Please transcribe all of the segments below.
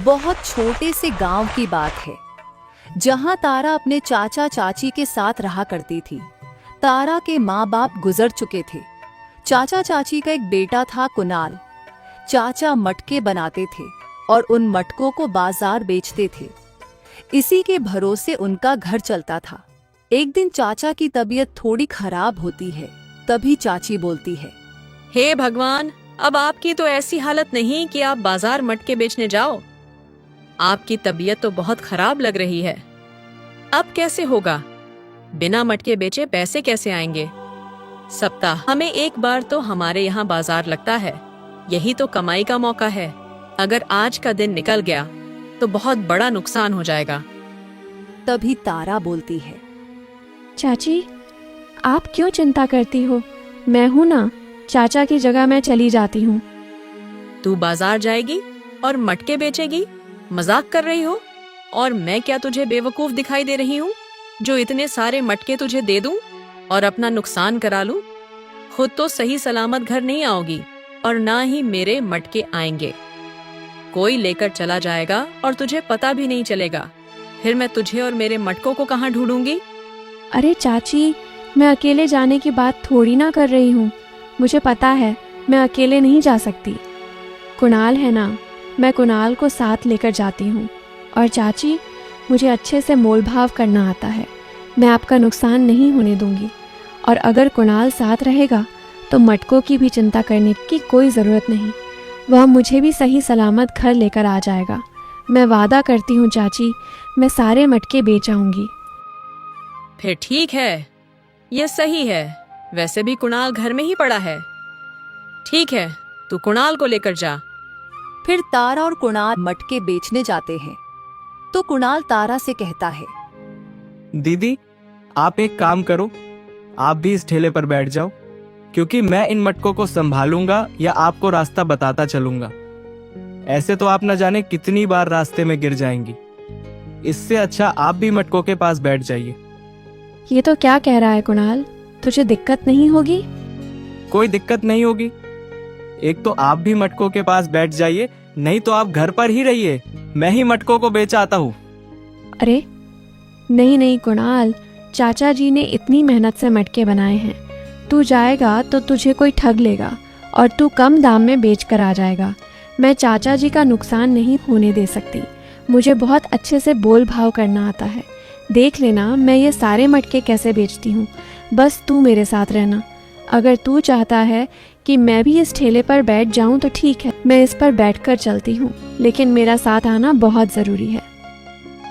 बहुत छोटे से गांव की बात है, जहां तारा अपने चाचा चाची के साथ रहा करती थी। तारा के माँ बाप गुजर चुके थे। चाचा चाची का एक बेटा था कुणाल। चाचा मटके बनाते थे और उन मटकों को बाजार बेचते थे। इसी के भरोसे उनका घर चलता था। एक दिन चाचा की तबीयत थोड़ी खराब होती है। तभी चाची बोलती है, हे भगवान, अब आपकी तो ऐसी हालत नहीं कि आप बाजार मटके बेचने जाओ। आपकी तबीयत तो बहुत खराब लग रही है। अब कैसे होगा? बिना मटके बेचे पैसे कैसे आएंगे? सप्ताह हमें एक बार तो हमारे यहाँ बाजार लगता है। यही तो कमाई का मौका है। अगर आज का दिन निकल गया तो बहुत बड़ा नुकसान हो जाएगा। तभी तारा बोलती है, चाची, आप क्यों चिंता करती हो? मैं हूं ना, चाचा की जगह मैं चली जाती हूँ। तू बाजार जाएगी और मटके बेचेगी? मजाक कर रही हो? और मैं क्या तुझे बेवकूफ दिखाई दे रही हूँ जो इतने सारे मटके तुझे दे दूं और अपना नुकसान करा लूं? खुद तो सही सलामत घर नहीं आओगी और ना ही मेरे मटके आएंगे। कोई लेकर चला जाएगा और तुझे पता भी नहीं चलेगा। फिर मैं तुझे और मेरे मटकों को कहाँ ढूंढूंगी? अरे चाची, मैं अकेले जाने की बात थोड़ी ना कर रही हूँ। मुझे पता है मैं अकेले नहीं जा सकती। कुणाल है ना, मैं कुणाल को साथ लेकर जाती हूँ। और चाची, मुझे अच्छे से मोल भाव करना आता है। मैं आपका नुकसान नहीं होने दूंगी। और अगर कुणाल साथ रहेगा तो मटकों की भी चिंता करने की कोई ज़रूरत नहीं। वह मुझे भी सही सलामत घर लेकर आ जाएगा। मैं वादा करती हूँ चाची, मैं सारे मटके बेच आऊँगी। फिर ठीक है, ये सही है। वैसे भी कुणाल घर में ही पड़ा है। ठीक है, तू कुणाल को लेकर जा। फिर तारा और कुणाल मटके बेचने जाते हैं। तो कुणाल तारा से कहता है, दीदी, आप एक काम करो, आप भी इस ठेले पर बैठ जाओ, क्योंकि मैं इन मटकों को संभालूंगा या आपको रास्ता बताता चलूंगा। ऐसे तो आप न जाने कितनी बार रास्ते में गिर जाएंगी। इससे अच्छा आप भी मटकों के पास बैठ जाइए। ये तो क्या कह रहा है कुणाल? तुझे दिक्कत नहीं होगी? कोई दिक्कत नहीं होगी। एक तो आप भी मटकों के पास बैठ जाइए, नहीं तो आप घर पर ही रहिए। मैं ही मटकों को बेच आता हूँ। अरे नहीं नहीं कुणाल, चाचा जी ने इतनी मेहनत से मटके बनाए हैं। तू जाएगा तो तुझे कोई ठग लेगा और तू कम दाम में बेच कर आ जाएगा। मैं चाचा जी का नुकसान नहीं होने दे सकती। मुझे बहुत अच्छे से बोल भाव करना आता है। देख लेना मैं ये सारे मटके कैसे बेचती हूँ। बस तू मेरे साथ रहना। अगर तू चाहता है कि मैं भी इस ठेले पर बैठ जाऊं तो ठीक है, मैं इस पर बैठकर चलती हूँ, लेकिन मेरा साथ आना बहुत ज़रूरी है।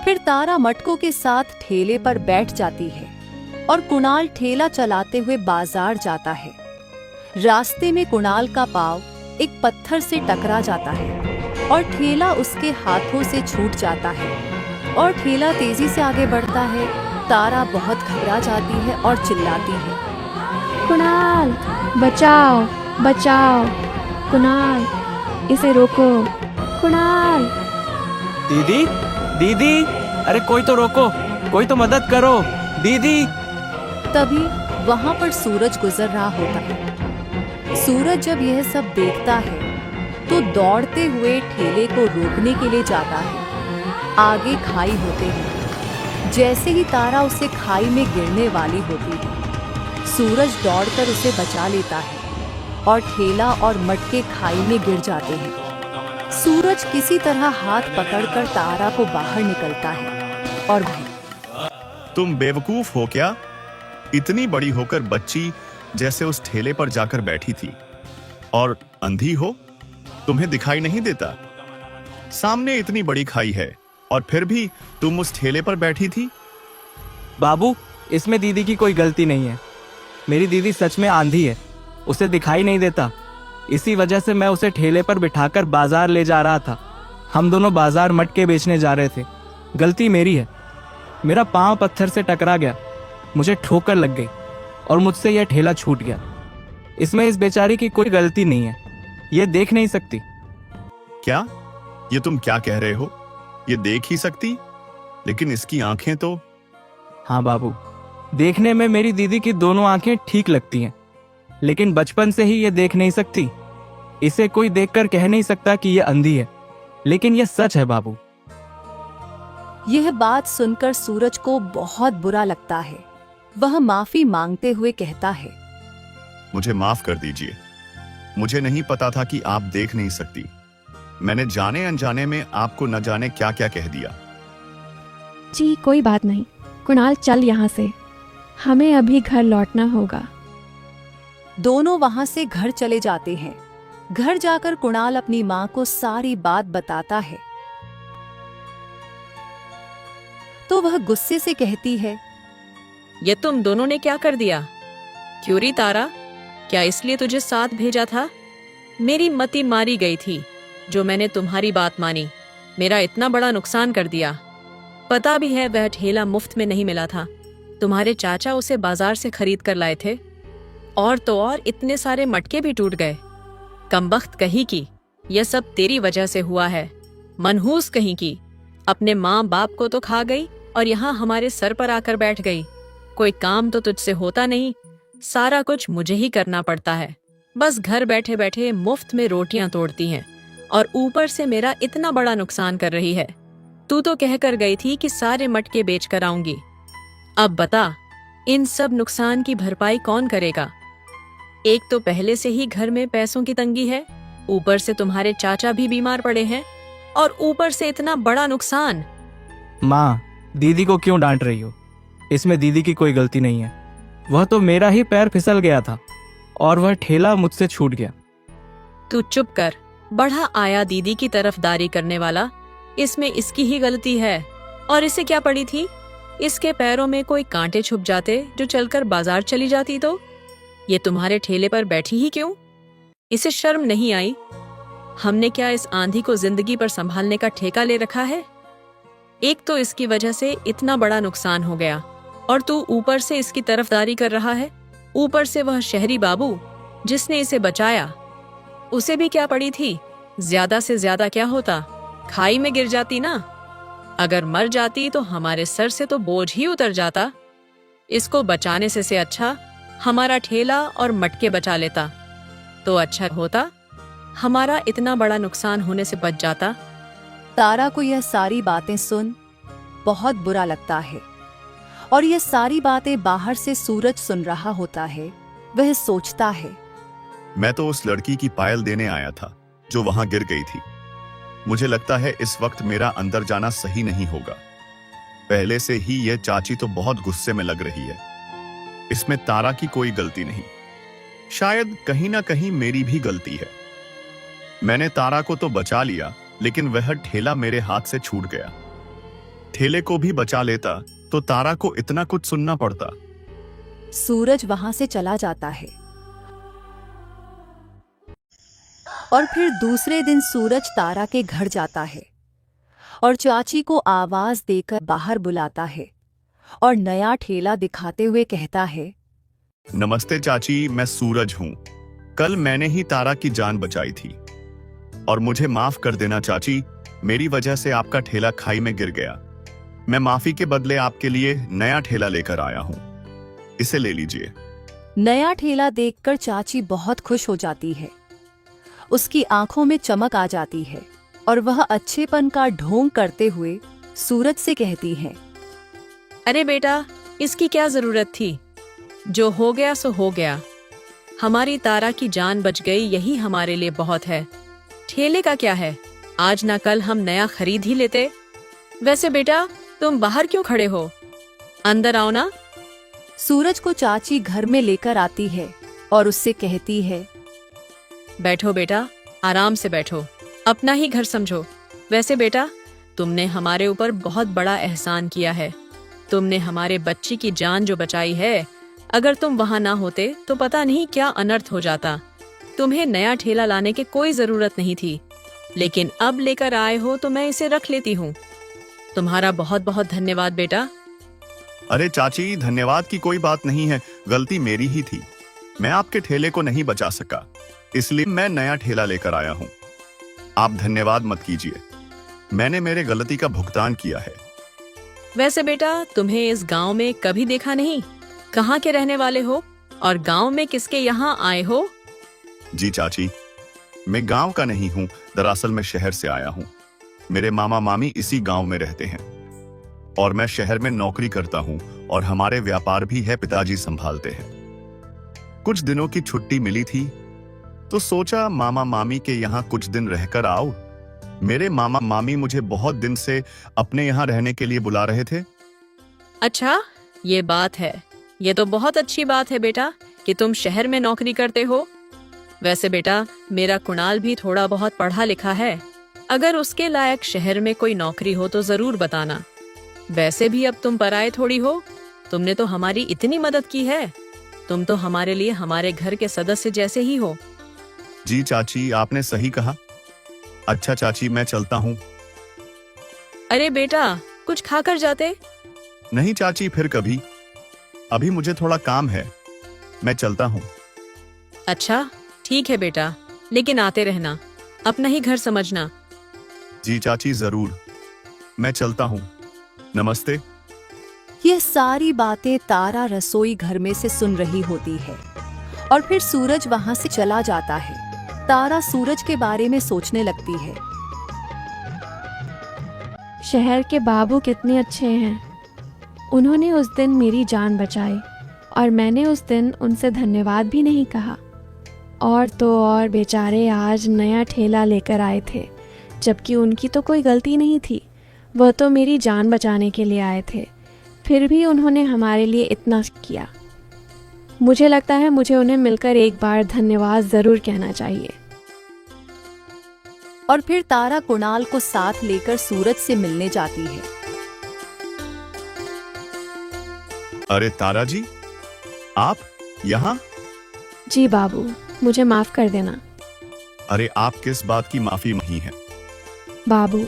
फिर तारा मटकों के साथ ठेले पर बैठ जाती है और कुणाल ठेला चलाते हुए बाजार जाता है। रास्ते में कुणाल का पाँव एक पत्थर से टकरा जाता है और ठेला उसके हाथों से छूट जाता है और ठेला तेजी से आगे बढ़ता है। तारा बहुत घबरा जाती है और चिल्लाती है, कुणाल, बचाओ बचाओ, कुणाल, इसे रोको, कुणाल। दीदी, दीदी, अरे कोई तो रोको, कोई तो मदद करो, दीदी। तभी वहां पर सूरज गुजर रहा होता है। सूरज जब यह सब देखता है तो दौड़ते हुए ठेले को रोकने के लिए जाता है। आगे खाई होते हैं। जैसे ही तारा उसे खाई में गिरने वाली होती है, सूरज दौड़कर उसे बचा लेता है और ठेला और मटके खाई में गिर जाते हैं। सूरज किसी तरह हाथ पकड़कर तारा को बाहर निकलता है और वह, तुम बेवकूफ हो क्या? इतनी बड़ी होकर बच्ची जैसे उस ठेले पर जाकर बैठी थी। और अंधी हो? तुम्हें दिखाई नहीं देता? सामने इतनी बड़ी खाई है और फिर भी तुम उस ठेले पर बैठी थी। बाबू, इसमें दीदी की कोई गलती नहीं है। मेरी दीदी सच में आंधी है, उसे दिखाई नहीं देता। इसी वजह से मैं उसे ठेले पर बिठाकर बाजार ले जा रहा था। हम दोनों बाजार मटके बेचने जा रहे थे। गलती मेरी है। मेरा पाँव पत्थर से टकरा गया, मुझे ठोकर लग गई और मुझसे यह ठेला छूट गया। इसमें इस बेचारी की कोई गलती नहीं है, ये देख नहीं सकती। क्या? ये तुम क्या कह रहे हो? ये देख ही सकती, लेकिन इसकी आंखें तो। हाँ बाबू, देखने में मेरी दीदी की दोनों आंखें ठीक लगती हैं, लेकिन बचपन से ही ये देख नहीं सकती। इसे कोई देखकर कह नहीं सकता कि ये अंधी है। लेकिन यह सच है बाबू। यह बात सुनकर सूरज को बहुत बुरा लगता है। वह माफी मांगते हुए कहता है, मुझे माफ कर दीजिए। मुझे नहीं पता था कि आप देख नहीं सकती। मैंने जाने अनजाने में आपको न जाने क्या क्या कह दिया। जी कोई बात नहीं, कुणाल चल यहाँ से, हमें अभी घर लौटना होगा। दोनों वहां से घर चले जाते हैं। घर जाकर कुणाल अपनी माँ को सारी बात बताता है तो वह गुस्से से कहती है, ये तुम दोनों ने क्या कर दिया? क्यों री तारा, क्या इसलिए तुझे साथ भेजा था? मेरी मति मारी गई थी जो मैंने तुम्हारी बात मानी। मेरा इतना बड़ा नुकसान कर दिया। पता भी है वह ठेला मुफ्त में नहीं मिला था, तुम्हारे चाचा उसे बाजार से खरीद कर लाए थे। और तो और इतने सारे मटके भी टूट गए। कमबख्त कहीं की, यह सब तेरी वजह से हुआ है। मनहूस कहीं की, अपने माँ बाप को तो खा गई और यहाँ हमारे सर पर आकर बैठ गई। कोई काम तो तुझसे होता नहीं, सारा कुछ मुझे ही करना पड़ता है। बस घर बैठे बैठे मुफ्त में रोटियां तोड़ती हैं और ऊपर से मेरा इतना बड़ा नुकसान कर रही है। तू तो कहकर गई थी कि सारे मटके बेच कर आऊंगी। अब बता, इन सब नुकसान की भरपाई कौन करेगा? एक तो पहले से ही घर में पैसों की तंगी है, ऊपर से तुम्हारे चाचा भी बीमार पड़े हैं और ऊपर से इतना बड़ा नुकसान। माँ, दीदी को क्यों डांट रही हो? इसमें दीदी की कोई गलती नहीं है। वह तो मेरा ही पैर फिसल गया था और वह ठेला मुझसे छूट गया। तू चुप कर, बढ़ा आया दीदी की तरफदारी करने वाला। इसमें इसकी ही गलती है। और इसे क्या पड़ी थी? इसके पैरों में कोई कांटे छुप जाते जो चलकर बाजार चली जाती तो? ये तुम्हारे ठेले पर बैठी ही क्यों? इसे शर्म नहीं आई? हमने क्या इस आंधी को जिंदगी पर संभालने का ठेका ले रखा है? एक तो इसकी वजह से इतना बड़ा नुकसान हो गया और तू ऊपर से इसकी तरफदारी कर रहा है। ऊपर से वह शहरी बाबू जिसने इसे बचाया, उसे भी क्या पड़ी थी? ज्यादा से ज्यादा क्या होता? खाई में गिर जाती ना। अगर मर जाती तो हमारे सर से तो बोझ ही उतर जाता। इसको बचाने से अच्छा हमारा ठेला और मटके बचा लेता तो अच्छा होता। हमारा इतना बड़ा नुकसान होने से बच जाता। तारा को यह सारी बातें सुन बहुत बुरा लगता है और यह सारी बातें बाहर से सूरज सुन रहा होता है। वह सोचता है, मैं तो उस लड़की की पायल देने आया था जो वहां गिर गई थी। मुझे लगता है इस वक्त मेरा अंदर जाना सही नहीं होगा। पहले से ही यह चाची तो बहुत गुस्से में लग रही है। इसमें तारा की कोई गलती नहीं, शायद कहीं ना कहीं मेरी भी गलती है। मैंने तारा को तो बचा लिया, लेकिन वह ठेला मेरे हाथ से छूट गया। ठेले को भी बचा लेता तो तारा को इतना कुछ सुनना पड़ता। सूरज वहां से चला जाता है और फिर दूसरे दिन सूरज तारा के घर जाता है और चाची को आवाज देकर बाहर बुलाता है और नया ठेला दिखाते हुए कहता है, नमस्ते चाची, मैं सूरज हूं। कल मैंने ही तारा की जान बचाई थी और मुझे माफ कर देना चाची, मेरी वजह से आपका ठेला खाई में गिर गया। मैं माफी के बदले आपके लिए नया ठेला लेकर आया हूं, इसे ले लीजिए। नया ठेला देखकर चाची बहुत खुश हो जाती है। उसकी आंखों में चमक आ जाती है और वह अच्छेपन का ढोंग करते हुए सूरज से कहती है, अरे बेटा, इसकी क्या जरूरत थी? जो हो गया सो हो गया। हमारी तारा की जान बच गई, यही हमारे लिए बहुत है। ठेले का क्या है, आज ना कल हम नया खरीद ही लेते। वैसे बेटा, तुम बाहर क्यों खड़े हो? अंदर आओ ना। सूरज को चाची घर में लेकर आती है और उससे कहती है, बैठो बेटा, आराम से बैठो, अपना ही घर समझो। वैसे बेटा, तुमने हमारे ऊपर बहुत बड़ा एहसान किया है। तुमने हमारे बच्ची की जान जो बचाई है, अगर तुम वहां ना होते तो पता नहीं क्या अनर्थ हो जाता। तुम्हें नया ठेला लाने की कोई जरूरत नहीं थी, लेकिन अब लेकर आए हो तो मैं इसे रख लेती हूँ। तुम्हारा बहुत बहुत धन्यवाद बेटा। अरे चाची, धन्यवाद की कोई बात नहीं है, गलती मेरी ही थी। मैं आपके ठेले को नहीं बचा सका, इसलिए मैं नया ठेला लेकर आया हूँ। आप धन्यवाद मत कीजिए, मैंने मेरे गलती का भुगतान किया है। वैसे बेटा, तुम्हें इस गांव में कभी देखा नहीं। कहाँ के रहने वाले हो और गांव में किसके यहाँ आए हो? जी चाची, मैं गांव का नहीं हूँ, दरअसल मैं शहर से आया हूँ। मेरे मामा मामी इसी गांव में रहते हैं और मैं शहर में नौकरी करता हूं और हमारे व्यापार भी है, पिताजी संभालते हैं। कुछ दिनों की छुट्टी मिली थी तो सोचा मामा मामी के यहाँ कुछ दिन रहकर आओ। मेरे मामा मामी मुझे बहुत दिन से अपने यहाँ रहने के लिए बुला रहे थे। अच्छा, ये बात है। ये तो बहुत अच्छी बात है बेटा कि तुम शहर में नौकरी करते हो। वैसे बेटा, मेरा कुणाल भी थोड़ा बहुत पढ़ा लिखा है। अगर उसके लायक शहर में कोई नौकरी हो तो जरूर बताना। वैसे भी अब तुम पराए थोड़ी हो। तुमने तो हमारी इतनी मदद की है। तुम तो हमारे लिए हमारे घर के सदस्य जैसे ही हो। जी चाची, आपने सही कहा। अच्छा चाची, मैं चलता हूँ। अरे बेटा, कुछ खाकर जाते। नहीं चाची, फिर कभी। अभी मुझे थोड़ा काम है, मैं चलता हूँ। अच्छा ठीक है बेटा, लेकिन आते रहना, अपना ही घर समझना। जी चाची, जरूर। मैं चलता हूँ। नमस्ते। ये सारी बातें तारा रसोई घर में से सुन रही होती है और फिर सूरज वहां से चला जाता है। तारा सूरज के बारे में सोचने लगती है। शहर के बाबू कितने अच्छे हैं। उन्होंने उस दिन मेरी जान बचाई और मैंने उस दिन उनसे धन्यवाद भी नहीं कहा। और तो और बेचारे आज नया ठेला लेकर आए थे, जबकि उनकी तो कोई गलती नहीं थी। वह तो मेरी जान बचाने के लिए आए थे, फिर भी उन्होंने हमारे लिए इतना किया। मुझे लगता है मुझे उन्हें मिलकर एक बार धन्यवाद ज़रूर कहना चाहिए। और फिर तारा कुणाल को साथ लेकर सूरज से मिलने जाती है। अरे तारा जी, आप यहाँ? जी बाबू, मुझे माफ़ कर देना। अरे आप किस बात की माफी नहीं है? बाबू,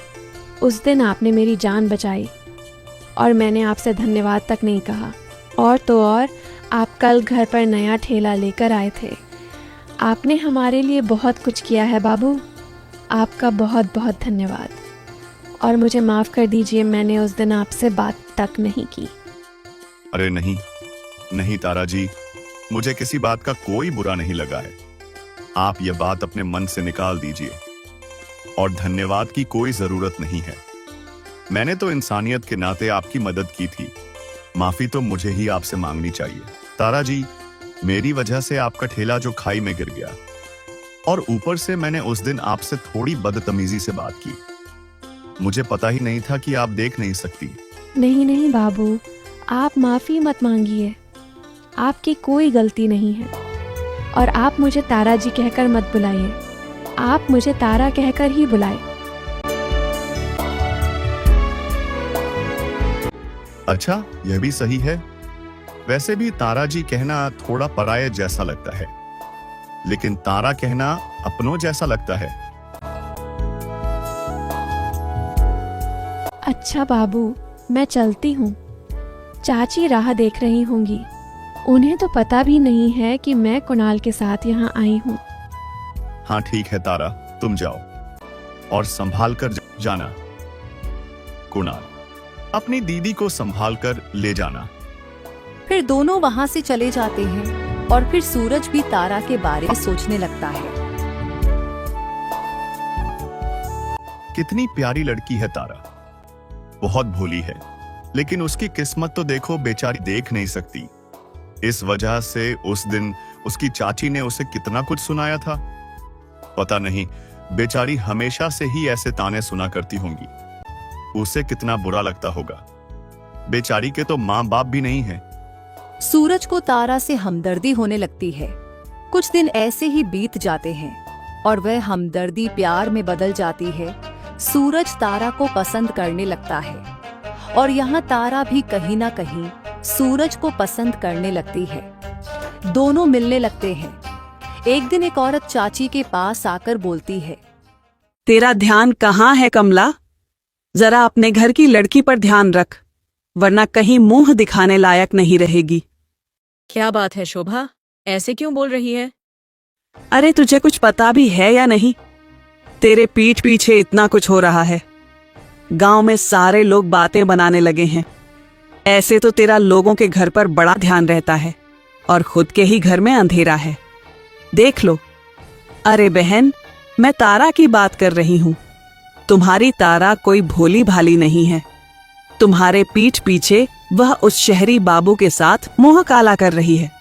उस दिन आपने मेरी जान बचाई और मैंने आपसे धन्यवाद तक नहीं कहा। और तो और आप कल घर पर नया ठेला लेकर आए थे। आपने हमारे लिए बहुत कुछ किया है बाबू। आपका बहुत बहुत धन्यवाद। और मुझे माफ़ कर दीजिए, मैंने उस दिन आपसे बात तक नहीं की। अरे नहीं नहीं तारा जी, मुझे किसी बात का कोई बुरा नहीं लगा है। आप ये बात अपने मन से निकाल दीजिए और धन्यवाद की कोई जरूरत नहीं है। मैंने तो इंसानियत के नाते आपकी मदद की थी, माफी तो मुझे ही आपसे मांगनी चाहिए। तारा जी, मेरी वजह से आपका ठेला जो खाई में गिर गया और ऊपर से मैंने उस दिन आपसे थोड़ी बदतमीजी से बात की। मुझे पता ही नहीं था कि आप देख नहीं सकती। नहीं नहीं बाबू, आप माफ़ी मत मांगिए। आपकी कोई गलती नहीं है। और आप मुझे तारा जी कहकर मत बुलाइए, आप मुझे तारा कहकर ही बुलाए। अच्छा, यह भी सही है। वैसे भी तारा जी कहना थोड़ा पराये जैसा लगता है, लेकिन तारा कहना अपनों जैसा लगता है। अच्छा बाबू, मैं चलती हूँ। चाची राह देख रही होंगी। उन्हें तो पता भी नहीं है कि मैं कुणाल के साथ यहाँ आई हूँ। हाँ ठीक है तारा, तुम जाओ और संभाल कर जाना। कुणाल, अपनी दीदी को संभाल कर ले जाना। फिर दोनों वहां से चले जाते हैं और फिर सूरज भी तारा के बारे में सोचने लगता है। कितनी प्यारी लड़की है तारा, बहुत भोली है, लेकिन उसकी किस्मत तो देखो, बेचारी देख नहीं सकती। इस वजह से उस दिन उसकी चाची ने उसे कितना कुछ सुनाया था। पता नहीं बेचारी हमेशा से ही ऐसे ताने सुना करती होंगी। उसे कितना बुरा लगता होगा। बेचारी के तो माँ बाप भी नहीं है। सूरज को तारा से हमदर्दी होने लगती है। कुछ दिन ऐसे ही बीत जाते हैं और वह हमदर्दी प्यार में बदल जाती है। सूरज तारा को पसंद करने लगता है और यहाँ तारा भी कहीं ना कहीं सूरज को पसंद करने लगती है। दोनों मिलने लगते हैं। एक दिन एक औरत चाची के पास आकर बोलती है, तेरा ध्यान कहाँ है कमला? जरा अपने घर की लड़की पर ध्यान रख, वरना कहीं मुंह दिखाने लायक नहीं रहेगी। क्या बात है शोभा, ऐसे क्यों बोल रही है? अरे तुझे कुछ पता भी है या नहीं? तेरे पीठ पीछे इतना कुछ हो रहा है। गांव में सारे लोग बातें बनाने लगे हैं। ऐसे तो तेरा लोगों के घर पर बड़ा ध्यान रहता है और खुद के ही घर में अंधेरा है। देख लो। अरे बहन, मैं तारा की बात कर रही हूँ। तुम्हारी तारा कोई भोली भाली नहीं है। तुम्हारे पीठ पीछे वह उस शहरी बाबू के साथ मुंह काला कर रही है।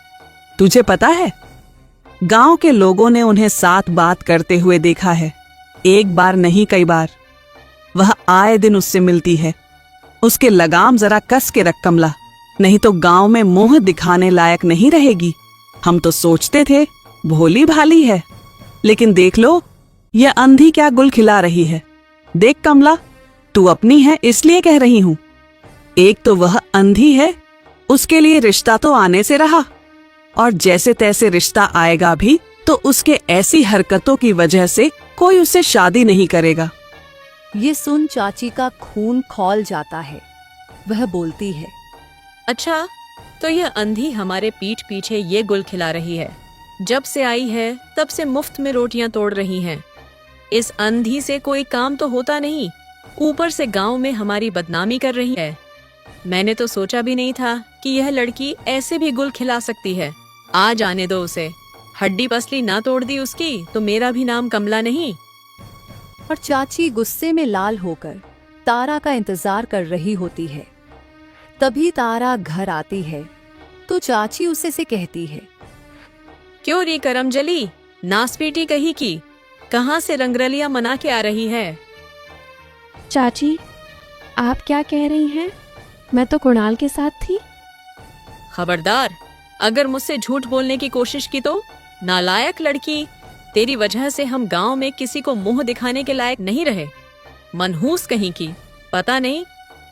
तुझे पता है, गांव के लोगों ने उन्हें साथ बात करते हुए देखा है, एक बार नहीं कई बार। वह आए दिन उससे मिलती है। उसके लगाम जरा कस के रख कमला, नहीं तो गांव में मुंह दिखाने लायक नहीं रहेगी। हम तो सोचते थे भोली भाली है, लेकिन देख लो यह अंधी क्या गुल खिला रही है। देख कमला, तू अपनी है इसलिए कह रही हूं। एक तो वह अंधी है, उसके लिए रिश्ता तो आने से रहा, और जैसे तैसे रिश्ता आएगा भी तो उसके ऐसी हरकतों की वजह से कोई उससे शादी नहीं करेगा। ये सुन चाची का खून खौल जाता है। वह बोलती है, अच्छा, तो यह अंधी हमारे पीठ पीछे ये गुल खिला रही है। जब से आई है तब से मुफ्त में रोटियां तोड़ रही हैं। इस अंधी से कोई काम तो होता नहीं, ऊपर से गांव में हमारी बदनामी कर रही है। मैंने तो सोचा भी नहीं था कि यह लड़की ऐसे भी गुल खिला सकती है। आ जाने दो उसे, हड्डी पसली ना तोड़ दी उसकी तो मेरा भी नाम कमला नहीं। और चाची गुस्से में लाल होकर तारा का इंतजार कर रही होती है। तभी तारा घर आती है तो चाची उसे से कहती है, क्यों री करमजली, नासपीटी कही की, कहाँ से रंगरलियां मना के आ रही है? चाची, आप क्या कह रही हैं? मैं तो कुणाल के साथ थी। खबरदार, अगर मुझसे झूठ बोलने की कोशिश की तो नालायक लड़की, तेरी वजह से हम गांव में किसी को मुंह दिखाने के लायक नहीं रहे। मनहूस कहीं की, पता नहीं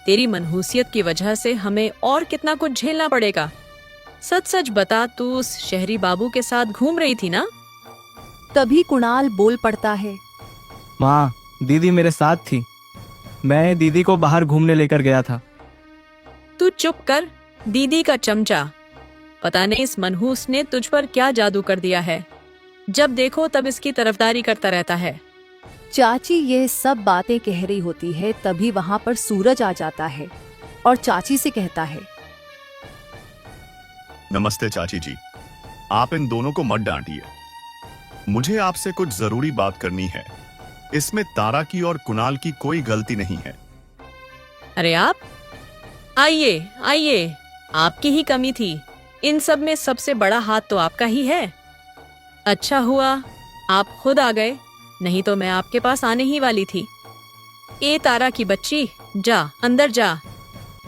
तेरी मनहूसियत की वजह से हमें और कितना कुछ झेलना पड़ेगा। सच सच बता, तू उस शहरी बाबू के साथ घूम रही थी ना? तभी कुणाल बोल पड़ता है, माँ, दीदी मेरे साथ थी। मैं दीदी को बाहर घूमने लेकर गया था। तू चुप कर, दीदी का चमचा। पता नहीं इस मनहूस ने तुझ पर क्या जादू कर दिया है। जब देखो तब इसकी तरफदारी करता रहता है। चाची ये सब बातें कह रही होती है। तभी वहां पर सूरज आ जाता है और चाची से कहता है, नमस्ते चाची जी, आप इन दोनों को मत डांटिए। मुझे आपसे कुछ जरूरी बात करनी है। इसमें तारा की और कुणाल की कोई गलती नहीं है। अरे आप आइए आइए, आपकी ही कमी थी। इन सब में सबसे बड़ा हाथ तो आपका ही है। अच्छा हुआ आप खुद आ गए, नहीं तो मैं आपके पास आने ही वाली थी। ए तारा की बच्ची, जा अंदर जा,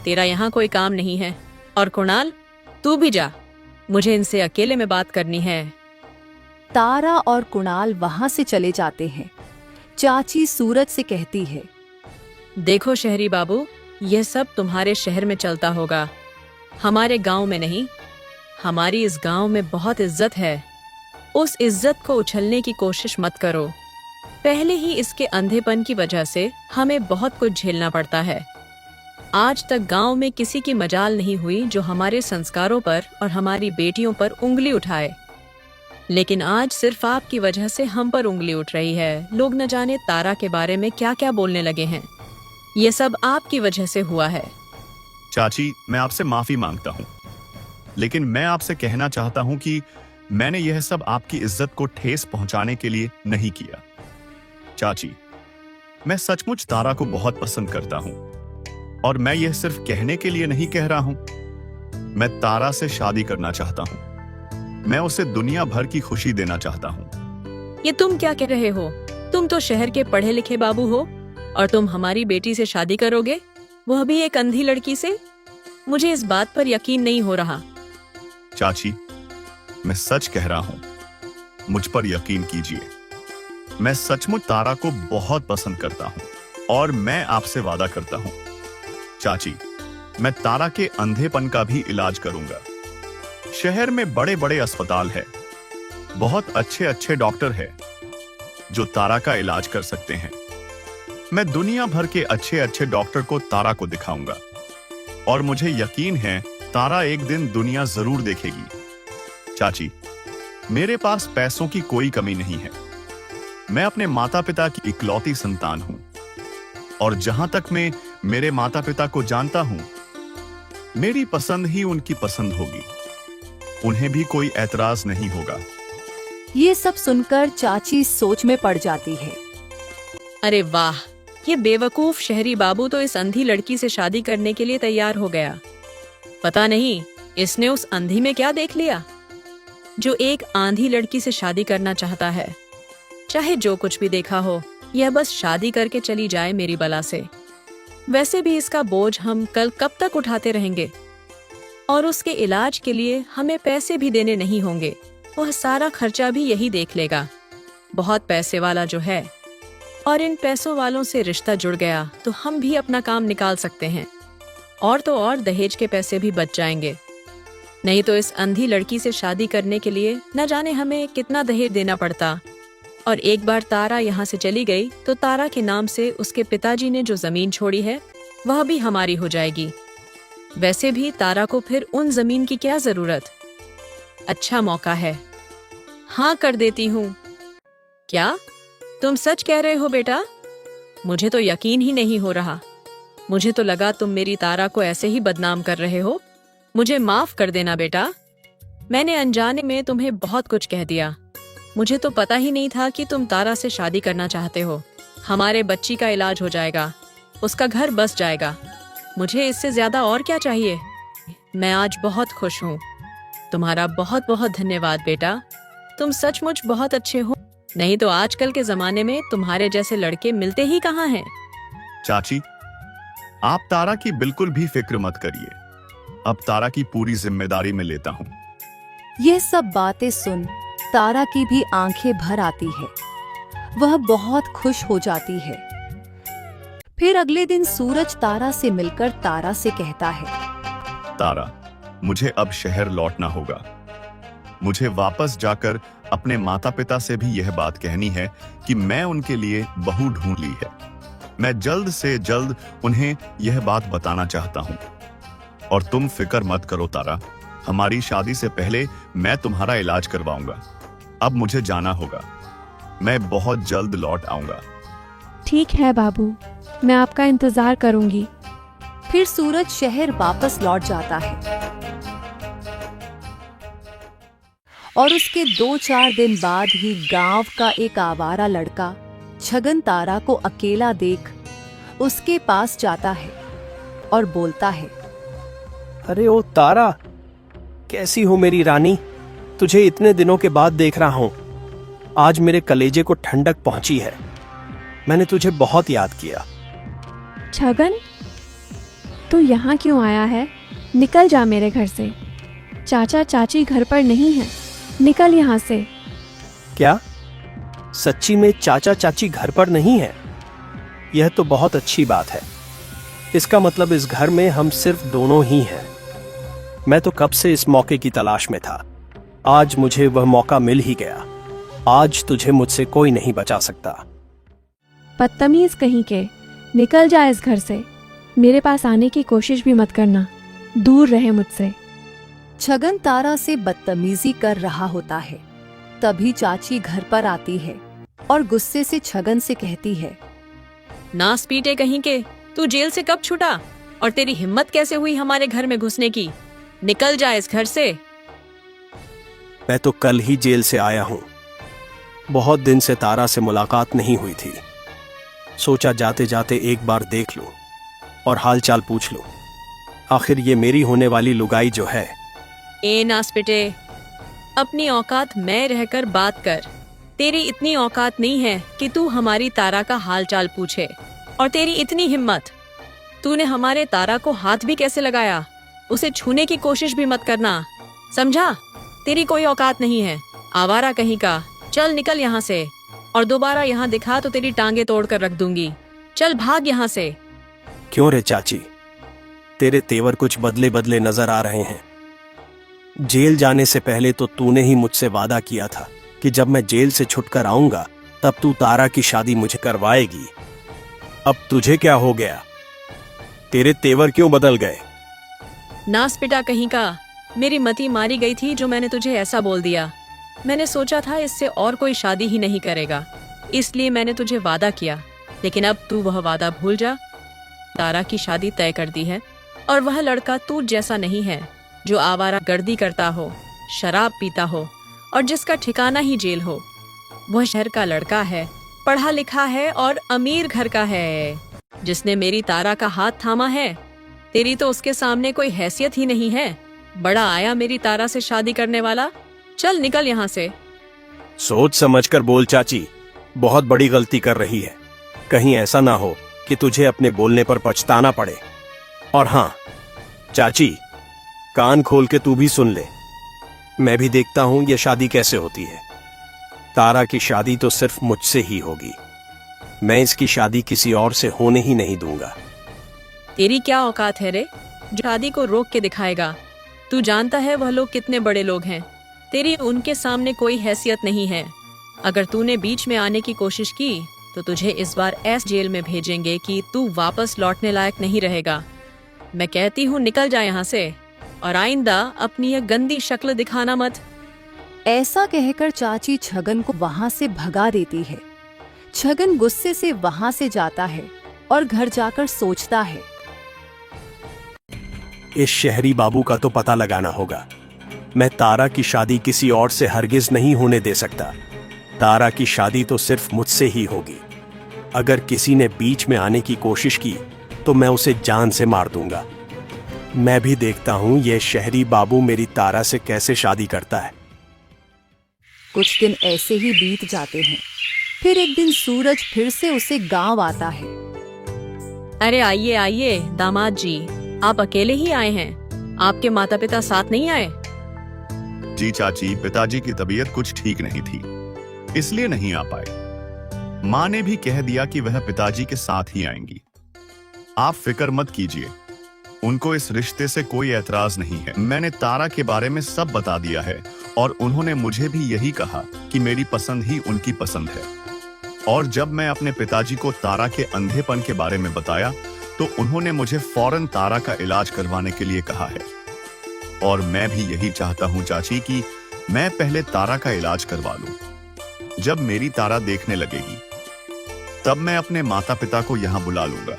तेरा यहाँ कोई काम नहीं है। और कुणाल, तू भी जा, मुझे इनसे अकेले में बात करनी है। तारा और कुणाल वहां से चले जाते हैं। चाची सूरज से कहती है, देखो शहरी बाबू, यह सब तुम्हारे शहर में चलता होगा, हमारे गांव में नहीं। हमारी इस गांव में बहुत इज्जत है। उस इज्जत को उछलने की कोशिश मत करो। पहले ही इसके अंधेपन की वजह से हमें बहुत कुछ झेलना पड़ता है। आज तक गांव में किसी की मजाल नहीं हुई जो हमारे संस्कारों पर और हमारी बेटियों पर उंगली उठाए, लेकिन आज सिर्फ आपकी वजह से हम पर उंगली उठ रही है। लोग न जाने तारा के बारे में क्या क्या बोलने लगे हैं। ये सब आपकी वजह से हुआ है। चाची, मैं आपसे माफी मांगता हूँ, लेकिन मैं आपसे कहना चाहता हूँ कि मैंने यह सब आपकी इज्जत को ठेस पहुंचाने के लिए नहीं किया। चाची, मैं सचमुच तारा को बहुत पसंद करता हूँ, और मैं यह सिर्फ कहने के लिए नहीं कह रहा हूँ। मैं तारा से शादी करना चाहता हूँ। मैं उसे दुनिया भर की खुशी देना चाहता हूँ। ये तुम क्या कह रहे हो? तुम तो शहर के पढ़े लिखे बाबू हो, और तुम हमारी बेटी से शादी करोगे, वह भी एक अंधी लड़की से? मुझे इस बात पर यकीन नहीं हो रहा। चाची, मैं सच कह रहा हूँ, मुझ पर यकीन कीजिए। मैं सचमुच तारा को बहुत पसंद करता हूँ, और मैं आपसे वादा करता हूँ चाची, मैं तारा के अंधेपन का भी इलाज करूंगा। शहर में बड़े बड़े अस्पताल है, बहुत अच्छे अच्छे डॉक्टर हैं जो तारा का इलाज कर सकते हैं। मैं दुनिया भर के अच्छे अच्छे डॉक्टर को तारा को दिखाऊंगा, और मुझे यकीन है तारा एक दिन दुनिया जरूर देखेगी। चाची, मेरे पास पैसों की कोई कमी नहीं है। मैं अपने माता पिता की इकलौती संतान हूं, और जहां तक मैं मेरे माता पिता को जानता हूं, मेरी पसंद ही उनकी पसंद होगी। उन्हें भी कोई ऐतराज नहीं होगा। ये सब सुनकर चाची सोच में पड़ जाती है। अरे वाह, ये बेवकूफ शहरी बाबू तो इस अंधी लड़की से शादी करने के लिए तैयार हो गया। पता नहीं इसने उस अंधी में क्या देख लिया जो एक आंधी लड़की से शादी करना चाहता है। चाहे जो कुछ भी देखा हो, यह बस शादी करके चली जाए मेरी बला से। वैसे भी इसका बोझ हम कल कब तक उठाते रहेंगे, और उसके इलाज के लिए हमें पैसे भी देने नहीं होंगे। वह सारा खर्चा भी यही देख लेगा। बहुत पैसे वाला जो है, और इन पैसों वालों से रिश्ता जुड़ गया तो हम भी अपना काम निकाल सकते हैं, और तो और दहेज के पैसे भी बच जाएंगे। नहीं तो इस अंधी लड़की से शादी करने के लिए न जाने हमें कितना दहेज देना पड़ता। और एक बार तारा यहाँ से चली गई तो तारा के नाम से उसके पिताजी ने जो जमीन छोड़ी है वह भी हमारी हो जाएगी। वैसे भी तारा को फिर उन जमीन की क्या जरूरत। अच्छा मौका है, हाँ कर देती हूँ। क्या तुम सच कह रहे हो बेटा? मुझे तो यकीन ही नहीं हो रहा। मुझे तो लगा तुम मेरी तारा को ऐसे ही बदनाम कर रहे हो। मुझे माफ कर देना बेटा, मैंने अनजाने में तुम्हें बहुत कुछ कह दिया। मुझे तो पता ही नहीं था कि तुम तारा से शादी करना चाहते हो। हमारे बच्ची का इलाज हो जाएगा, उसका घर बस जाएगा। मुझे इससे ज्यादा और क्या चाहिए। मैं आज बहुत खुश हूँ। तुम्हारा बहुत बहुत धन्यवाद बेटा, तुम सचमुच बहुत अच्छे हो। नहीं तो आजकल के जमाने में तुम्हारे जैसे लड़के मिलते ही कहाँ हैं। चाची, आप तारा की बिल्कुल भी फिक्र मत करिए। अब तारा की पूरी जिम्मेदारी मैं लेता हूँ। ये सब बातें सुन तारा की भी आंखें भर आती है। वह बहुत खुश हो जाती है। फिर अगले दिन सूरज तारा से मिलकर तारा से कहता है, तारा, मुझे अब शहर लौटना होगा। मुझे वापस जाकर अपने माता पिता से भी यह बात कहनी है कि मैं उनके लिए बहू ढूंढ ली है। मैं जल्द से जल्द उन्हें यह बात बताना चाहता हूँ। और तुम फिक्र मत करो तारा, हमारी शादी से पहले मैं तुम्हारा इलाज करवाऊंगा। अब मुझे जाना होगा, मैं बहुत जल्द लौट आऊंगा। ठीक है बाबू, मैं आपका इंतजार करूंगी। फिर सूरज शहर वापस लौट जाता है और उसके 2-4 दिन बाद ही गांव का एक आवारा लड़का छगन तारा को अकेला देख उसके पास जाता है और बोलता है, अरे ओ तारा, कैसी हो मेरी रानी? तुझे इतने दिनों के बाद देख रहा हूं। आज मेरे कलेजे को ठंडक पहुंची है। मैंने तुझे बहुत याद किया। छगन, तू यहाँ क्यों आया है? निकल जा मेरे घर से। चाचा चाची घर पर नहीं है, निकल यहाँ से। क्या सच्ची में चाचा चाची घर पर नहीं है? यह तो बहुत अच्छी बात है। इसका मतलब इस घर में हम सिर्फ दोनों ही हैं। मैं तो कब से इस मौके की तलाश में था। आज मुझे वह मौका मिल ही गया। आज तुझे मुझसे कोई नहीं बचा सकता। बदतमीज कहीं के, निकल जा इस घर से। मेरे पास आने की कोशिश भी मत करना, दूर रहे मुझसे। छगन तारा से बदतमीजी कर रहा होता है। तभी चाची घर पर आती है और गुस्से से छगन से कहती है, नास पीटे कहीं के, तू जेल से कब छूटा और तेरी हिम्मत कैसे हुई हमारे घर में घुसने की? निकल जा इस घर से। मैं तो कल ही जेल से आया हूं। बहुत दिन से तारा से मुलाकात नहीं हुई थी। सोचा जाते जाते एक बार देख लूं और हालचाल पूछ लूं। आखिर ये मेरी होने वाली लुगाई जो है। ए नास पिटे, अपनी औकात में रहकर बात कर। तेरी इतनी औकात नहीं है कि तू हमारी तारा का हालचाल पूछे। और तेरी इतनी हिम्मत, तूने हमारे तारा को हाथ भी कैसे लगाया? उसे छूने की कोशिश भी मत करना, समझा? तेरी कोई औकात नहीं है, आवारा कहीं का। चल निकल यहाँ से, और दोबारा यहाँ दिखा तो तेरी टांगे तोड़ कर रख दूंगी। चल भाग यहाँ से। क्यों रे चाची, तेरे तेवर कुछ बदले बदले नजर आ रहे हैं। जेल जाने से पहले तो तूने ही मुझसे वादा किया था कि जब मैं जेल से छुटकर आऊंगा तब तू तारा की शादी मुझे करवाएगी। अब तुझे क्या हो गया? तेरे तेवर क्यों बदल गए? नास पिटा कहीं का, मेरी मति मारी गई थी जो मैंने तुझे ऐसा बोल दिया। मैंने सोचा था इससे और कोई शादी ही नहीं करेगा, इसलिए मैंने तुझे वादा किया। लेकिन अब तू वह वादा भूल जा। तारा की शादी तय कर दी है, और वह लड़का तू जैसा नहीं है जो आवारा गर्दी करता हो, शराब पीता हो और जिसका ठिकाना ही जेल हो। वह शहर का लड़का है पढ़ा लिखा है और अमीर घर का है, जिसने मेरी तारा का हाथ थामा है। तेरी तो उसके सामने कोई हैसियत ही नहीं है। बड़ा आया मेरी तारा से शादी करने वाला। चल निकल यहाँ से। सोच समझकर बोल चाची, बहुत बड़ी गलती कर रही है। कहीं ऐसा ना हो कि तुझे अपने बोलने पर पछताना पड़े। और हाँ चाची, कान खोल के तू भी सुन ले। मैं भी देखता हूं ये शादी कैसे होती है। तारा की शादी तो सिर्फ मुझसे ही होगी। मैं इसकी शादी किसी और से होने ही नहीं दूंगा। तेरी क्या औकात है रे, जो शादी को रोक के दिखाएगा? तू जानता है वह लोग कितने बड़े लोग हैं। तेरी उनके सामने कोई हैसियत नहीं है। अगर तूने बीच में आने की कोशिश की तो तुझे इस बार ऐस जेल में भेजेंगे कि तू वापस लौटने लायक नहीं रहेगा। मैं कहती हूँ निकल जा यहाँ से, और आइंदा अपनी यह गंदी शक्ल दिखाना मत। ऐसा कहकर चाची छगन को वहां से भगा देती है। छगन गुस्से से वहां से जाता है और घर जाकर सोचता है, इस शहरी बाबू का तो पता लगाना होगा। मैं तारा की शादी किसी और से हरगिज नहीं होने दे सकता। तारा की शादी तो सिर्फ मुझसे ही होगी। अगर किसी ने बीच में आने की कोशिश की तो मैं उसे जान से मार दूंगा। मैं भी देखता हूं ये शहरी बाबू मेरी तारा से कैसे शादी करता है। कुछ दिन ऐसे ही बीत जाते हैं। फिर एक दिन सूरज फिर से उसे गांव आता है। अरे आइए आइए दामाद जी, आप अकेले ही आए हैं? आपके माता पिता साथ नहीं आए? जी चाची, पिताजी की तबीयत कुछ ठीक नहीं थी, इसलिए नहीं आ पाए। माँ ने भी कह दिया कि वह पिताजी के साथ ही आएंगी। आप फिक्र मत कीजिए, उनको इस रिश्ते से कोई एतराज नहीं है। मैंने तारा के बारे में सब बता दिया है और उन्होंने मुझे भी यही कहा कि मेरी पसंद ही उनकी पसंद है। और जब मैं अपने पिताजी को तारा के अंधेपन के बारे में बताया तो उन्होंने मुझे फौरन तारा का इलाज करवाने के लिए कहा है। और मैं भी यही चाहता हूँ चाची कि मैं पहले तारा का इलाज करवा लूं। जब मेरी तारा देखने लगेगी तब मैं अपने माता पिता को यहाँ बुला लूंगा।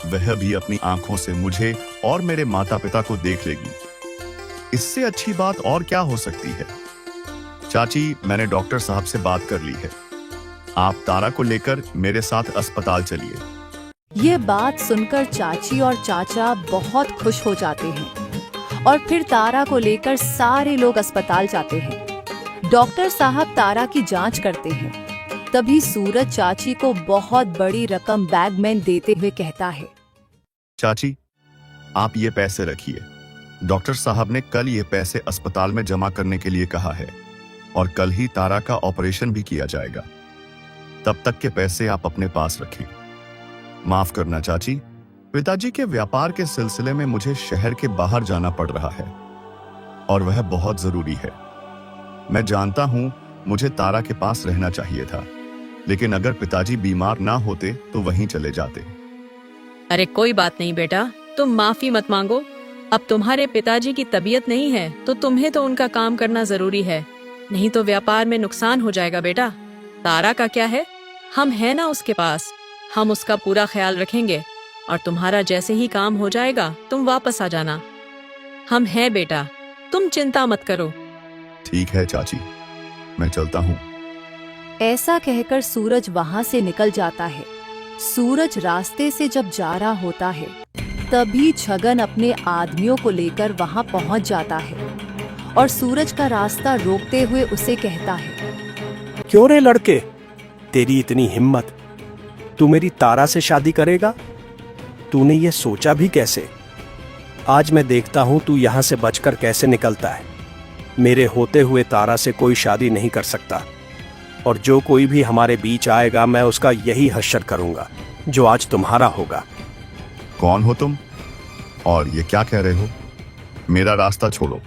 वह भी अपनी आंखों से मुझे और मेरे माता पिता को देख लेगी। इससे अच्छी बात और क्या हो सकती है? चाची, मैंने डॉक्टर साहब से बात कर ली है। आप तारा को लेकर मेरे साथ अस्पताल चलिए। ये बात सुनकर चाची और चाचा बहुत खुश हो जाते हैं और फिर तारा को लेकर सारे लोग अस्पताल जाते हैं। डॉक्टर साहब तारा की जांच करते हैं। तभी सूरज चाची को बहुत बड़ी रकम बैग में देते हुए कहता है, चाची, आप ये पैसे रखिए। डॉक्टर साहब ने कल ये पैसे अस्पताल में जमा करने के लिए कहा है और कल ही तारा का ऑपरेशन भी किया जाएगा। तब तक के पैसे आप अपने पास रखें। माफ करना चाची, पिताजी के व्यापार के सिलसिले में मुझे शहर के बाहर जाना पड़ रहा है और वह बहुत जरूरी है। मैं जानता हूं मुझे तारा के पास रहना चाहिए था, लेकिन अगर पिताजी बीमार ना होते तो वहीं चले जाते। अरे कोई बात नहीं बेटा, तुम माफी मत मांगो। अब तुम्हारे पिताजी की तबीयत नहीं है तो तुम्हें तो उनका काम करना जरूरी है, नहीं तो व्यापार में नुकसान हो जाएगा बेटा। तारा का क्या है, हम है ना उसके पास। हम उसका पूरा ख्याल रखेंगे और तुम्हारा जैसे ही काम हो जाएगा तुम वापस आ जाना। हम हैं बेटा, तुम चिंता मत करो। ठीक है चाची, मैं चलता हूँ। ऐसा कहकर सूरज वहां से निकल जाता है। सूरज रास्ते से जब जा रहा होता है तभी छगन अपने आदमियों को लेकर वहां पहुंच जाता है और सूरज का रास्ता रोकते हुए उसे कहता है, क्यों रे लड़के, तेरी इतनी हिम्मत? तू मेरी तारा से शादी करेगा? तूने ये सोचा भी कैसे? आज मैं देखता हूं तू यहां से बचकर कैसे निकलता है। मेरे होते हुए तारा से कोई शादी नहीं कर सकता और जो कोई भी हमारे बीच आएगा मैं उसका यही हश्र करूंगा जो आज तुम्हारा होगा। कौन हो तुम और ये क्या कह रहे हो? मेरा रास्ता छोड़ो।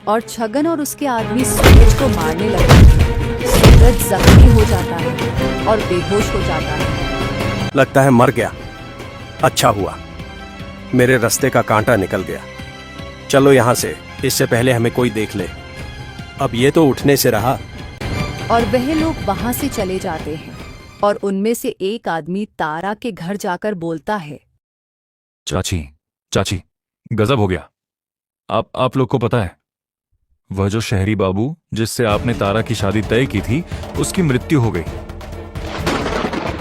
और छगन और उसके आदमी सूरज को मारने लगते हैं। सूरज जख्मी हो जाता है और बेहोश हो जाता है। लगता है मर गया। अच्छा हुआ, मेरे रास्ते का कांटा निकल गया। चलो यहां से, इससे पहले हमें कोई देख ले। अब ये तो उठने से रहा। और वह लोग वहां से चले जाते हैं और उनमें से एक आदमी तारा के घर जाकर बोलता है, चाची, चाची, गजब हो गया। आप लोग को पता है, वह जो शहरी बाबू जिससे आपने तारा की शादी तय की थी उसकी मृत्यु हो गई।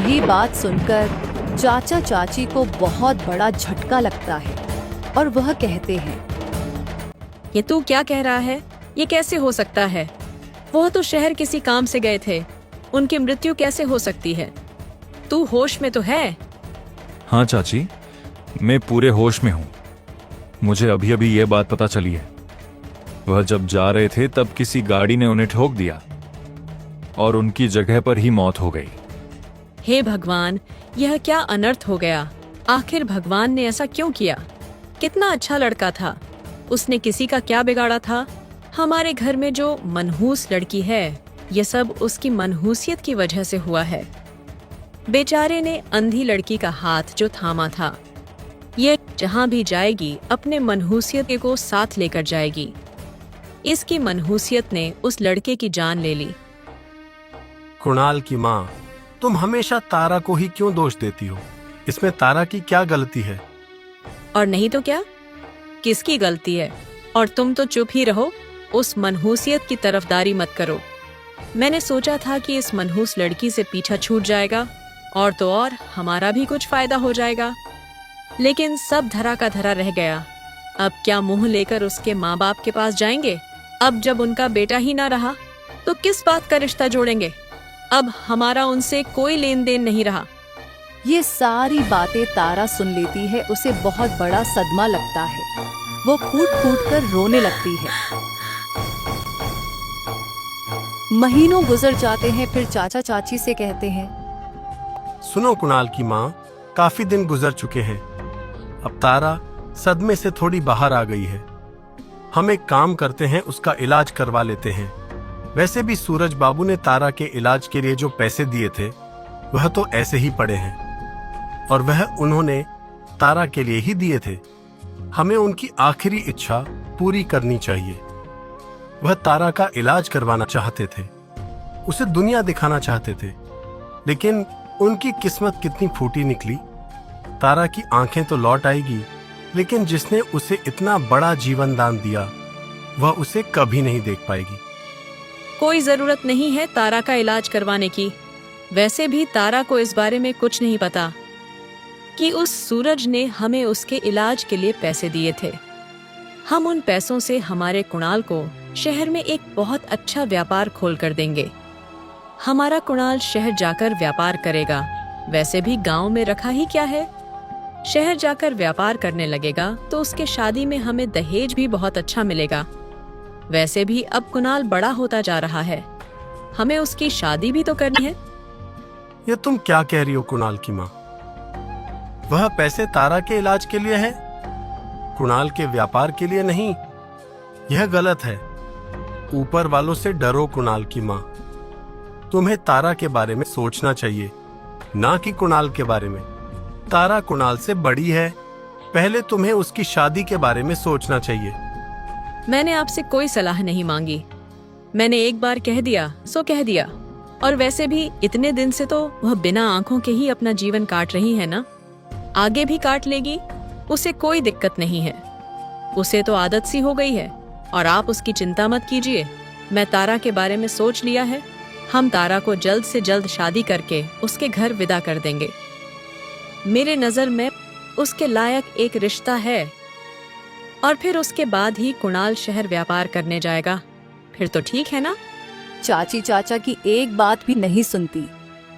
ये बात सुनकर चाचा चाची को बहुत बड़ा झटका लगता है और वह कहते हैं, ये तू क्या कह रहा है? ये कैसे हो सकता है? वह तो शहर किसी काम से गए थे, उनकी मृत्यु कैसे हो सकती है? तू होश में तो है? हाँ चाची, मैं पूरे होश में हूँ। मुझे अभी अभी ये बात पता चली है। वह जब जा रहे थे तब किसी गाड़ी ने उन्हें ठोक दिया और उनकी जगह पर ही मौत हो गई। हे भगवान, यह क्या अनर्थ हो गया? आखिर भगवान ने ऐसा क्यों किया? कितना अच्छा लड़का था, उसने किसी का क्या बिगाड़ा था? हमारे घर में जो मनहूस लड़की है, ये सब उसकी मनहूसियत की वजह से हुआ है। बेचारे ने अंधी लड़की का हाथ जो थामा था, ये जहां भी जाएगी अपने मनहूसियत को साथ लेकर जाएगी। इसकी मनहूसियत ने उस लड़के की जान ले ली। कुणाल की माँ, तुम हमेशा तारा को ही क्यों दोष देती हो? इसमें तारा की क्या गलती है? और नहीं तो क्या, किसकी गलती है? और तुम तो चुप ही रहो, उस मनहूसियत की तरफदारी मत करो। मैंने सोचा था कि इस मनहूस लड़की से पीछा छूट जाएगा और तो और हमारा भी कुछ फायदा हो जाएगा, लेकिन सब धरा का धरा रह गया। अब क्या मुंह लेकर उसके माँ बाप के पास जाएंगे? अब जब उनका बेटा ही ना रहा तो किस बात का रिश्ता जोड़ेंगे? अब हमारा उनसे कोई लेन देन नहीं रहा। ये सारी बातें तारा सुन लेती है। उसे बहुत बड़ा सदमा लगता है। वो फूट फूट कर रोने लगती है। महीनों गुजर जाते हैं, फिर चाचा चाची से कहते हैं, सुनो कुणाल की माँ, काफी दिन गुजर चुके हैं। अब तारा सदमे से थोड़ी बाहर आ गई है। हम एक काम करते हैं, उसका इलाज करवा लेते हैं। वैसे भी सूरज बाबू ने तारा के इलाज के लिए जो पैसे दिए थे वह तो ऐसे ही पड़े हैं और वह उन्होंने तारा के लिए ही दिए थे। हमें उनकी आखिरी इच्छा पूरी करनी चाहिए। वह तारा का इलाज करवाना चाहते थे, उसे दुनिया दिखाना चाहते थे, लेकिन उनकी किस्मत कितनी फूटी निकली। तारा की आंखें तो लौट आएगी, लेकिन जिसने उसे इतना बड़ा जीवन दान दिया वह उसे कभी नहीं देख पाएगी। कोई जरूरत नहीं है तारा का इलाज करवाने की। वैसे भी तारा को इस बारे में कुछ नहीं पता कि उस सूरज ने हमें उसके इलाज के लिए पैसे दिए थे। हम उन पैसों से हमारे कुणाल को शहर में एक बहुत अच्छा व्यापार खोल कर देंगे। हमारा कुणाल शहर जाकर व्यापार करेगा। वैसे भी गांव में रखा ही क्या है, शहर जाकर व्यापार करने लगेगा तो उसके शादी में हमें दहेज भी बहुत अच्छा मिलेगा। वैसे भी अब कुणाल बड़ा होता जा रहा है, हमें उसकी शादी भी तो करनी है। ये तुम क्या कह रही हो कुणाल की माँ? वह पैसे तारा के इलाज के लिए हैं, कुणाल के व्यापार के लिए नहीं। यह गलत है। ऊपर वालों से डरो कुणाल की माँ। तुम्हें तारा के बारे में सोचना चाहिए, ना कि कुणाल के बारे में। तारा कुणाल से बड़ी है, पहले तुम्हें उसकी शादी के बारे में सोचना चाहिए। मैंने आपसे कोई सलाह नहीं मांगी। मैंने एक बार कह दिया सो कह दिया। और वैसे भी इतने दिन से तो वह बिना आंखों के ही अपना जीवन काट रही है ना, आगे भी काट लेगी, उसे कोई दिक्कत नहीं है। उसे तो आदत सी हो गई है और आप उसकी चिंता मत कीजिए। मैं तारा के बारे में सोच लिया है। हम तारा को जल्द से जल्द शादी करके उसके घर विदा कर देंगे। मेरे नजर में उसके लायक एक रिश्ता है और फिर उसके बाद ही कुणाल शहर व्यापार करने जाएगा। फिर तो ठीक है ना? चाची चाचा की एक बात भी नहीं सुनती।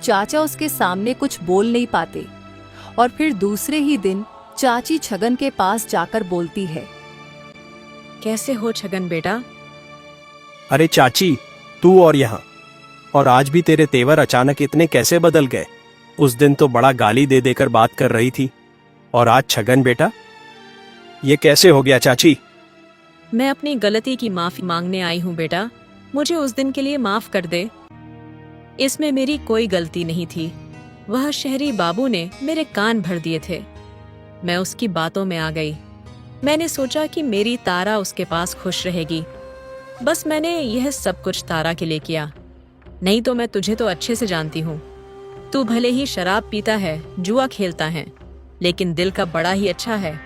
चाचा उसके सामने कुछ बोल नहीं पाते और फिर दूसरे ही दिन चाची छगन के पास जाकर बोलती है, कैसे हो छगन बेटा? अरे चाची, तू और यहाँ, और आज भी तेरे तेवर अचानक इतने कैसे बदल गए? उस दिन तो बड़ा गाली दे देकर बात कर रही थी, और आज छगन बेटा, ये कैसे हो गया चाची? मैं अपनी गलती की माफी मांगने आई हूँ बेटा, मुझे उस दिन के लिए माफ कर दे। इसमें मेरी कोई गलती नहीं थी। वह शहरी बाबू ने मेरे कान भर दिए थे। मैं उसकी बातों में आ गई। मैंने सोचा कि मेरी तारा उसके पास खुश रहेगी। बस मैंने यह सब कुछ तारा के लिए किया। नहीं तो मैं तुझे तो अच्छे से जानती हूँ। तू भले ही शराब पीता है, जुआ खेलता है, लेकिन दिल का बड़ा ही अच्छा है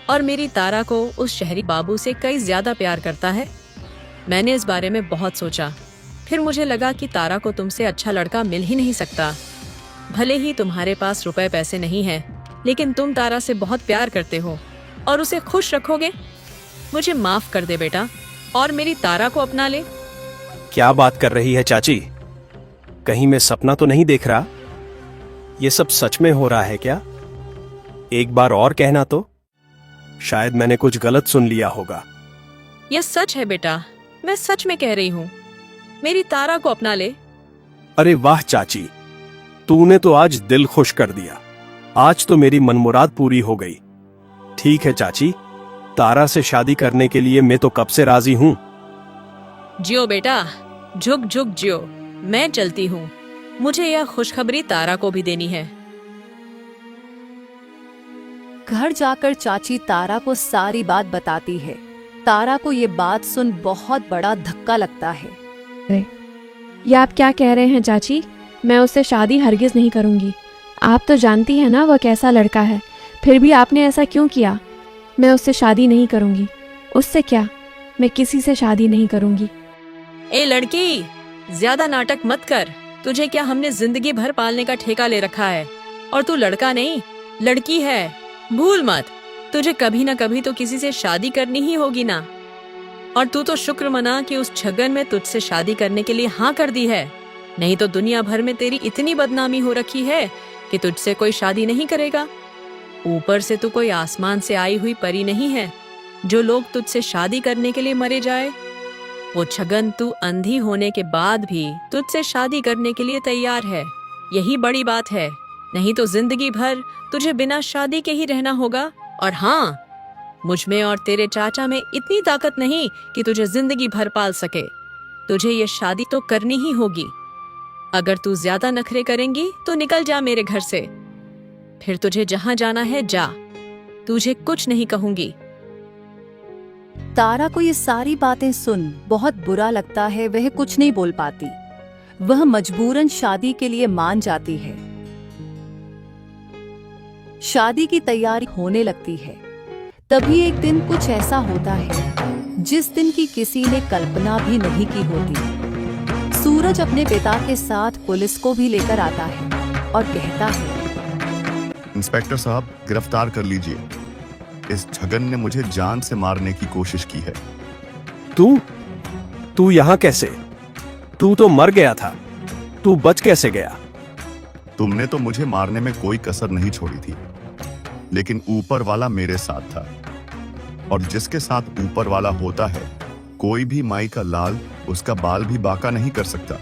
और मेरी तारा को उस शहरी बाबू से कई ज्यादा प्यार करता है। मैंने इस बारे में बहुत सोचा। फिर मुझे लगा कि तारा को तुमसे अच्छा लड़का मिल ही नहीं सकता। भले ही तुम्हारे पास रुपए पैसे नहीं है, लेकिन तुम तारा से बहुत प्यार करते हो और उसे खुश रखोगे। मुझे माफ कर दे बेटा और मेरी तारा को अपना ले। क्या बात कर रही है चाची? कहीं मैं सपना तो नहीं देख रहा? ये सब सच में हो रहा है क्या? एक बार और कहना तो, शायद मैंने कुछ गलत सुन लिया होगा। यह सच है बेटा, मैं सच में कह रही हूँ। मेरी तारा को अपना ले। अरे वाह चाची, तूने तो आज दिल खुश कर दिया। आज तो मेरी मनमुराद पूरी हो गई। ठीक है चाची, तारा से शादी करने के लिए मैं तो कब से राजी हूं। जियो बेटा, झुक झुक जियो। मैं चलती हूँ, मुझे यह खुशखबरी तारा को भी देनी है। घर जाकर चाची तारा को सारी बात बताती है। तारा को ये बात सुन बहुत बड़ा धक्का लगता है। ये आप क्या कह रहे हैं चाची? मैं उससे शादी हरगिज नहीं करूंगी। आप तो जानती हैं ना वह कैसा लड़का है। फिर भी आपने ऐसा क्यों किया? मैं उससे शादी नहीं करूंगी। उससे क्या, मैं किसी से शादी नहीं करूंगी। ए लड़की, ज्यादा नाटक मत कर। तुझे क्या हमने जिंदगी भर पालने का ठेका ले रखा है? और तू लड़का नहीं, लड़की है। भूल मत, तुझे कभी ना कभी तो किसी से शादी करनी ही होगी ना। और तू तो शुक्र मना कि उस छगन में तुझसे शादी करने के लिए हाँ कर दी है। नहीं तो दुनिया भर में तेरी इतनी बदनामी हो रखी है कि तुझसे कोई शादी नहीं करेगा। ऊपर से तू कोई आसमान से आई हुई परी नहीं है जो लोग तुझसे शादी करने के लिए मरे जाए। वो छगन तू अंधी होने के बाद भी तुझसे शादी करने के लिए तैयार है। यही बड़ी बात है। नहीं तो जिंदगी भर तुझे बिना शादी के ही रहना होगा। और हाँ, मुझ में और तेरे चाचा में इतनी ताकत नहीं कि तुझे जिंदगी भर पाल सके। तुझे ये शादी तो करनी ही होगी। अगर तू ज्यादा नखरे करेंगी तो निकल जा मेरे घर से। फिर तुझे जहाँ जाना है जा, तुझे कुछ नहीं कहूंगी। तारा को ये सारी बातें सुन बहुत बुरा लगता है। वह कुछ नहीं बोल पाती। वह मजबूरन शादी के लिए मान जाती है। शादी की तैयारी होने लगती है। तभी एक दिन कुछ ऐसा होता है जिस दिन की किसी ने कल्पना भी नहीं की होती। सूरज अपने पिता के साथ पुलिस को भी लेकर आता है और कहता है, इंस्पेक्टर साहब, गिरफ्तार कर लीजिए। इस छगन ने मुझे जान से मारने की कोशिश की है। तू यहां कैसे? तू तो मर गया था। तू बच कैसे गया? तुमने तो मुझे मारने में कोई कसर नहीं छोड़ी थी, लेकिन ऊपर वाला मेरे साथ था। और जिसके साथ ऊपर वाला होता है, कोई भी माई का लाल उसका बाल भी बाका नहीं कर सकता।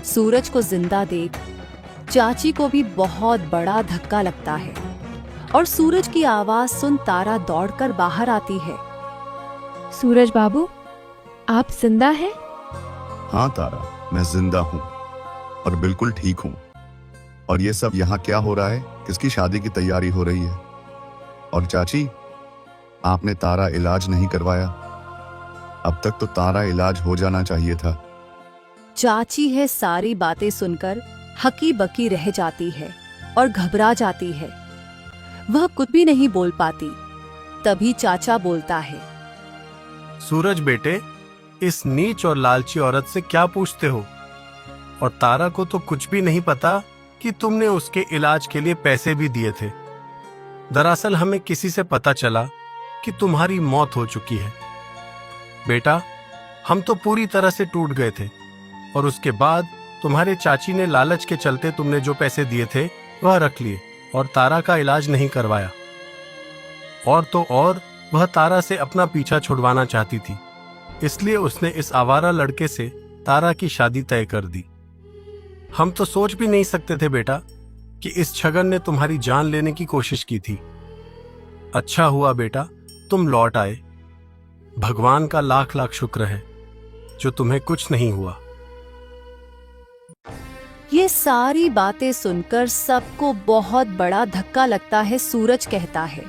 सूरज को जिंदा देख चाची को भी बहुत बड़ा धक्का लगता है और सूरज की आवाज सुन तारा दौड़कर बाहर आती है। सूरज बाबू, आप जिंदा हैं? हाँ तारा, मैं जिंदा हूँ और बिल्कुल ठीक हूँ। और ये सब यहाँ क्या हो रहा है? किसकी शादी की तैयारी हो रही है? और चाची, आपने तारा इलाज नहीं करवाया। अब तक तो तारा इलाज हो जाना चाहिए था। चाची है सारी बातें सुनकर हकी बकी रह जाती है और घबरा जाती है। वह कुछ भी नहीं बोल पाती। तभी चाचा बोलता है, सूरज बेटे, इस नीच और लालची औरत से क्या पूछते हो? और तारा को तो कुछ भी नहीं पता कि तुमने उसके इलाज के लिए पैसे भी दिए थे। दरअसल हमें किसी से पता चला कि तुम्हारी मौत हो चुकी है। बेटा, हम तो पूरी तरह से टूट गए थे। और उसके बाद तुम्हारे चाची ने लालच के चलते तुमने जो पैसे दिए थे वह रख लिए और तारा का इलाज नहीं करवाया। और तो और, वह तारा से अपना पीछा छुड़वाना चाहती थी, इसलिए उसने इस आवारा लड़के से तारा की शादी तय कर दी। हम तो सोच भी नहीं सकते थे बेटा कि इस छगन ने तुम्हारी जान लेने की कोशिश की थी। अच्छा हुआ बेटा तुम लौट आए। भगवान का लाख लाख शुक्र है जो तुम्हें कुछ नहीं हुआ। ये सारी बातें सुनकर सबको बहुत बड़ा धक्का लगता है। सूरज कहता है,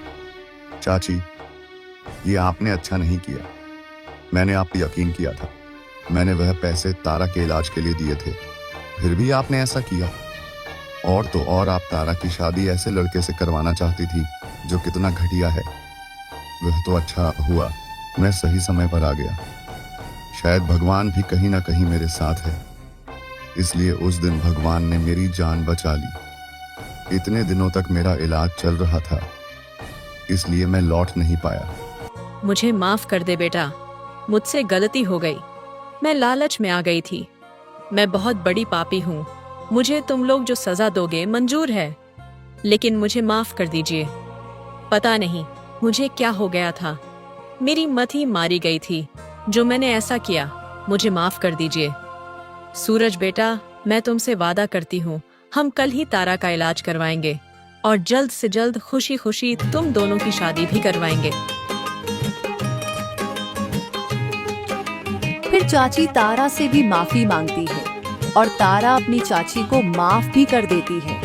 चाची, ये आपने अच्छा नहीं किया। मैंने आप पे यकीन किया था। मैंने वह पैसे तारा के इलाज के लिए दिए थे, फिर भी आपने ऐसा किया। और तो और, आप तारा की शादी ऐसे लड़के से करवाना चाहती थी जो कितना घटिया है। वह तो अच्छा हुआ मैं सही समय पर आ गया। शायद भगवान भी कहीं ना कहीं मेरे साथ है। इसलिए उस दिन भगवान ने मेरी जान बचा ली। इतने दिनों तक मेरा इलाज चल रहा था, इसलिए मैं लौट नहीं पाया। मुझे माफ कर दे बेटा, मुझसे गलती हो गई। मैं लालच में आ गई थी। मैं बहुत बड़ी पापी हूँ। मुझे तुम लोग जो सजा दोगे मंजूर है, लेकिन मुझे माफ कर दीजिए। पता नहीं मुझे क्या हो गया था, मेरी मत ही मारी गई थी जो मैंने ऐसा किया। मुझे माफ कर दीजिए। सूरज बेटा, मैं तुमसे वादा करती हूँ, हम कल ही तारा का इलाज करवाएंगे और जल्द से जल्द खुशी खुशी तुम दोनों की शादी भी करवाएंगे। फिर चाची तारा से भी माफी मांगती है और तारा अपनी चाची को माफ भी कर देती है।